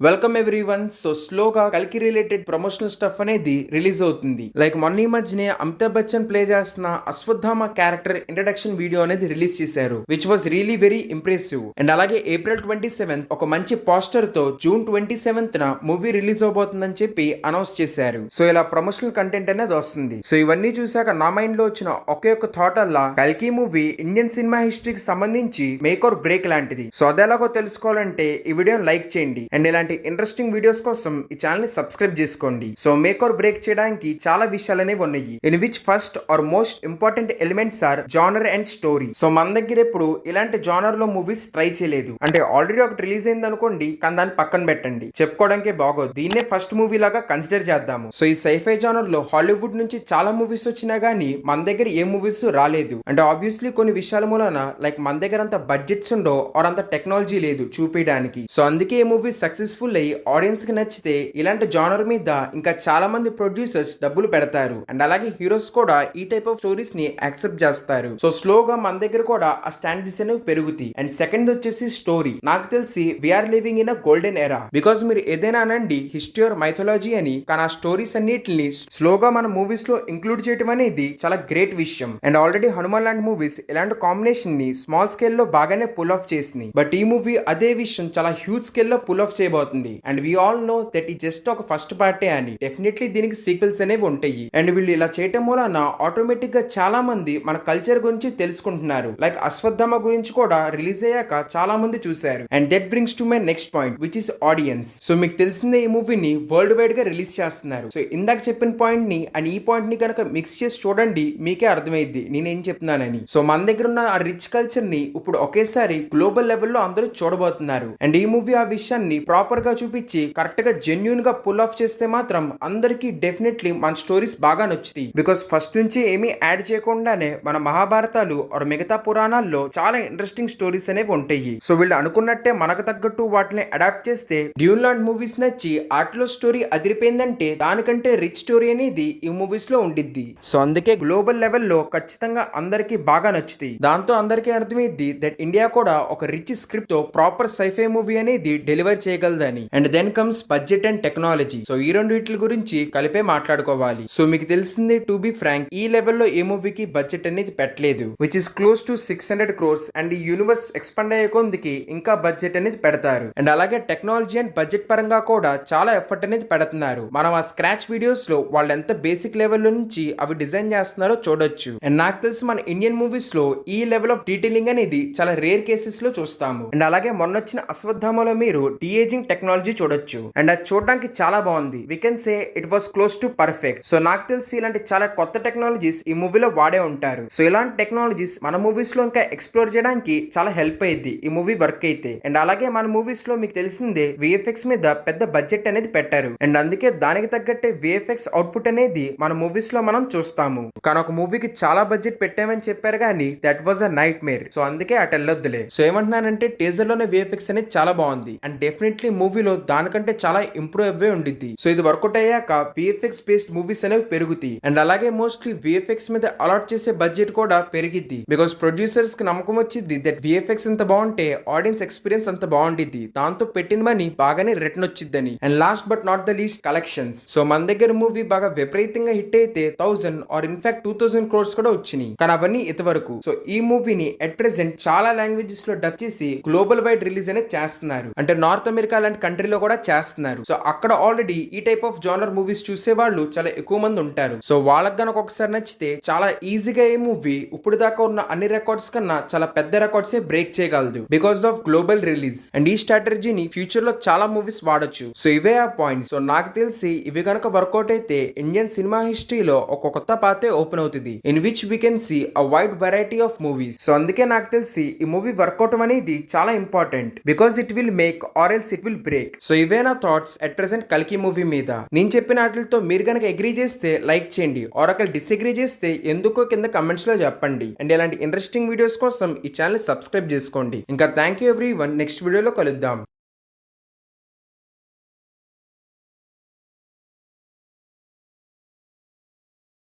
Welcome everyone. So స్లోగా కల్కి related promotional stuff అనేది రిలీజ్ అవుతుంది. లైక్ మొన్న ఈ మధ్యనే అమితాబ్ బచ్చన్ ప్లే చేస్తున్న అశ్వత్థామ క్యారెక్టర్ ఇంట్రడక్షన్ వీడియో అనేది రిలీజ్ చేశారు, which was really very impressive. And అలాగే April 27 ఒక మంచి పోస్టర్ తో June 27 మూవీ రిలీజ్ అవబోతుందని చెప్పి అనౌన్స్ చేశారు. సో ఇలా ప్రమోషనల్ కంటెంట్ అనేది వస్తుంది. సో ఇవన్నీ చూసాక నా మైండ్ లో వచ్చిన ఒకే ఒక థాట్ అల్లా కల్కి మూవీ ఇండియన్ సినిమా హిస్టరీకి సంబంధించి మేక్ ఆర్ బ్రేక్ లాంటిది. సో అదేలాగో తెలుసుకోవాలంటే ఈ వీడియోని లైక్ చేయండి అండ్ ఇలాంటి ఇంట్రెస్టింగ్ వీడియోస్ కోసం ఈ ఛానల్ ని సబ్స్క్రైబ్ చేసుకోండి. సో మేక్ ఆర్ బ్రేక్ చేయడానికి చాలా విషయాలనే ఉన్నాయి, in which first or most important elements are genre and story. So మన దగ్గర ఎప్పుడు ఇలాంటి జానర్ లో మూవీస్ ట్రై చేయలేదు. అంటే ఆల్రెడీ ఒకటి రిలీజ్ అయింది అనుకోండి, కానీ దాన్ని పక్కన పెట్టండి, చెప్పుకోవడానికి బాగోదు. దీన్నే ఫస్ట్ మూవీ లాగా కన్సిడర్ చేద్దాము. సో ఈ సైఫై జానర్ లో హాలీవుడ్ నుంచి చాలా మూవీస్ వచ్చినా గానీ మన దగ్గర ఏ మూవీస్ రాలేదు. అంటే ఆబ్వియస్లీ కొన్ని విషయాల మూలన లైక్ మన దగ్గర అంత బడ్జెట్స్ ఉండో ఆర్ అంత టెక్నాలజీ లేదు చూపించడానికి. సో అందుకే ఈ మూవీ సక్సెస్ఫుల్ అయ్యి ఆడియన్స్ కి నచ్చితే ఇలాంటి జానర్ మీద ఇంకా చాలా మంది ప్రొడ్యూసర్స్ డబ్బులు పెడతారు. అండ్ అలాగే హీరోస్ కూడా ఈ టైప్ ఆఫ్ స్టోరీస్ ని యాక్సెప్ట్ చేస్తారు. సో స్లోగా మన దగ్గర కూడా ఆ స్టాండర్డ్స్ అనేవి పెరుగుతాయి. అండ్ సెకండ్ వచ్చేసి స్టోరీ. నాకు తెలిసి we are living in a golden era. Because మీరు ఏదైనా అనండి హిస్టరీ ఆర్ మైథాలజీ అని, కానీ ఆ స్టోరీస్ అన్నిటిని స్లోగా మన మూవీస్ లో ఇంక్లూడ్ చేయడం అనేది చాలా గ్రేట్ విషయం. అండ్ ఆల్రెడీ హనుమాన్ లాంటి మూవీస్ ఇలాంటి కాంబినేషన్ ని స్మాల్ స్కేల్ లో బాగానే పుల్ ఆఫ్ చేసింది. బట్ ఈ మూవీ అదే విషయం చాలా హ్యూజ్ స్కేల్ లో పుల్ ఆఫ్ చేయబోతుంది. And we all know that ఈ జస్ట్ ఒక ఫస్ట్ పార్టే అని. డెఫినెట్లీ దీనికి సీక్వెల్స్ అనేవి ఉంటాయి. అండ్ వీళ్ళు ఇలా చేయటం వలన ఆటోమేటిక్ గా చాలా మంది మన కల్చర్ గురించి తెలుసుకుంటున్నారు. లైక్ అశ్వత్థామ గురించి కూడా రిలీజ్ అయ్యాక చాలా మంది చూశారు. And that brings to my next point, which is audience. So మీకు తెలిసిందే ఈ మూవీని వరల్డ్ వైడ్ గా రిలీజ్ చేస్తున్నారు. సో ఇందాక చెప్పిన పాయింట్ ని అండ్ ఈ పాయింట్ ని కనుక మిక్స్ చేసి చూడండి, మీకే అర్థమైద్ది నేనేం చెప్తున్నానని. సో మన దగ్గర ఉన్న ఆ రిచ్ కల్చర్ ని ఇప్పుడు ఒకేసారి గ్లోబల్ లెవెల్లో అందరూ చూడబోతున్నారు. అండ్ ఈ మూవీ ఆ విషయాన్ని ప్రాపర్ గా చూపించి కరెక్ట్ గా జెన్యూన్ గా పుల్ ఆఫ్ చేస్తే మాత్రం అందరికి డెఫినెట్లీ మన స్టోరీస్ బాగా నచ్చుతాయి. బికాస్ ఫస్ట్ నుంచి ఏమీ యాడ్ చేయకుండానే మన మహాభారతాలు ఆర్ మిగతా పురాణాల్లో చాలా ఇంట్రెస్టింగ్ స్టోరీస్ అనేవి ఉంటాయి. సో వీళ్ళు అనుకున్నట్టే మనకు తగ్గట్టు వాటిని అడాప్ట్ చేస్తే డ్యూన్ లాంటి మూవీస్ నచ్చి ఆటలో స్టోరీ అదిరిపోయిందంటే దానికంటే రిచ్ స్టోరీ అనేది ఈ మూవీస్ లో ఉండిద్ది. సో అందుకే గ్లోబల్ లెవెల్లో ఖచ్చితంగా అందరికి బాగా నచ్చుతాయి. దాంతో అందరికీ అర్థమైద్ది దట్ ఇండియా కూడా ఒక రిచ్ స్క్రిప్ట్ తో ప్రాపర్ సైఫై మూవీ అనేది డెలివర్ చేయగలదని. And then comes budget and technology. So ఈ రెండు వీటి గురించి కలిపే మాట్లాడుకోవాలి. సో మీకు తెలిసిందే, టు బి ఫ్రాంక్, ఈ లెవెల్లో ఏ మూవీకి బడ్జెట్ అనేది పెట్టలేదు, which is close to 600 crores. And ఈ యూనివర్స్ ఎక్స్పాండ్ అయ్యే కొందికి ఇంకా బడ్జెట్ అనేది పెడతారు. అండ్ అలాగే టెక్నాలజీ అండ్ బడ్జెట్ పరంగా కూడా చాలా ఎఫర్ట్ అనేది పెడుతున్నారు. మనం ఆ స్క్రాచ్ వీడియోస్ లో వాళ్ళు ఎంత బేసిక్ లెవెల్ నుంచి అవి డిజైన్ చేస్తున్నారో చూడొచ్చు. అండ్ నాకు తెలిసి మన ఇండియన్ మూవీస్ లో ఈ లెవెల్ ఆఫ్ డీటెయిలింగ్ అనేది చాలా రేర్ కేసెస్ లో చూస్తాము. అండ్ అలాగే మొన్నొచ్చిన అశ్వత్థామలో మీరు డిఏజింగ్ టెక్నాలజీ చూడొచ్చు. అండ్ అది చూడడానికి చాలా బాగుంది. We can say it was close to perfect. So నాకు తెలిసి ఇలాంటి చాలా కొత్త టెక్నాలజీస్ ఈ మూవీలో వాడే ఉంటారు. సో ఇలాంటి టెక్నాలజీస్ మన మూవీస్ లో ఇంకా ఎక్స్ప్లోర్ చేయడానికి చాలా హెల్ప్ అయ్యింది ఈ మూవీ వర్క్ అయితే. అండ్ అలాగే మన మూవీస్ లో మీకు తెలిసిందే విఎఫ్ఎక్స్ మీద పెద్ద బడ్జెట్ అనేది పెట్టారు. అండ్ అందుకే దానికి తగ్గట్టే విఎఫ్ఎక్స్ అవుట్పుట్ అనేది మన మూవీస్ లో మనం చూస్తాము. కానీ ఒక మూవీకి చాలా బడ్జెట్ పెట్టామని చెప్పారు కానీ that was a nightmare. So అందుకే అటు వెళ్ళొద్దులే. సో ఏమంటున్నానంటే టీజర్ లోనే విఎఫ్ఎక్స్ అనేది చాలా బాగుంది. అండ్ డెఫినెట్లీ మూవీలో దానికంటే చాలా ఇంప్రూవ్ అవే ఉండిద్ది. సో ఇది వర్కౌట్ అయ్యాక విఎఫ్ఎక్స్ బేస్డ్ మూవీస్ అనేవి పెరుగుతాయి. అండ్ అలాగే మోస్ట్లీ విఎఫ్ఎక్స్ మీద అలాట్ చేసే బడ్జెట్ కూడా పెరిగిద్ది. బికాస్ ప్రొడ్యూసర్స్ కి నమ్మకం వచ్చింది దట్ విఎఫ్ఎక్స్ ఎంత బాగుంటే ఆడియన్స్ ఎక్స్పీరియన్స్ అంత బాగుండిద్ది, దాంతో పెట్టిన మనీ బాగానే రిటర్న్ వచ్చిద్దని. And last but not the least, collections. So మన దగ్గర మూవీ బాగా విపరీతంగా హిట్ అయితే 1000 ఆర్ ఇన్ఫాక్ట్ 2000 crores కూడా వచ్చినాయి. కానీ అవన్నీ ఇంతవరకు. సో ఈ మూవీని అట్ ప్రెసెంట్ చాలా లాంగ్వేజెస్ లో డబ్ చేసి గ్లోబల్ వైడ్ రిలీజ్ అనేది చేస్తున్నారు. అంటే నార్త్ అమెరికా లాంటి కంట్రీలో కూడా చేస్తున్నారు. సో అక్కడ ఆల్రెడీ ఈ టైప్ ఆఫ్ జానర్ మూవీస్ చూసే వాళ్ళు చాలా ఎక్కువ మంది ఉంటారు. సో వాళ్ళకి గనక ఒకసారి నచ్చితే చాలా ఈజీగా ఈ మూవీ ఇప్పుడు దాకా ఉన్న అన్ని రికార్డ్స్ కన్నా చాలా పెద్ద రికార్డ్స్ బ్రేక్ చేయగలదు because of global release. And ఈ స్ట్రాటజీని ఫ్యూచర్ లో చాలా మూవీస్ వాడొచ్చు. సో ఇవే ఆ పాయింట్స్. సో నాకు తెలిసి ఇవి గనక వర్కౌట్ అయితే ఇండియన్ సినిమా హిస్టరీలో ఒక కొత్త పాతే ఓపెన్ అవుతుంది, in which we can see a wide variety of movies. So అందుకే నాకు తెలిసి ఈ మూవీ వర్కౌట్ అనేది చాలా important because it will make or else it will break. So ఇవే నా థాట్స్ అట్ ప్రెసెంట్ కల్కి మూవీ మీద. నేను చెప్పిన వాటితో మీరు కనుక అగ్రీ చేస్తే లైక్ చేయండి, ఆర్ ఒకవేళ డిసగ్రీ చేస్తే ఎందుకో కింద కమెంట్స్ లో చెప్పండి. అండ్ ఇలాంటి ఇంట్రెస్టింగ్ వీడియోస్ కోసం ఈ ఛానల్ సబ్స్క్రైబ్ చేసుకోండి. ఇంకా థ్యాంక్ యూ ఎవ్రీవన్. నెక్స్ట్ వీడియోలో కలుద్దాం.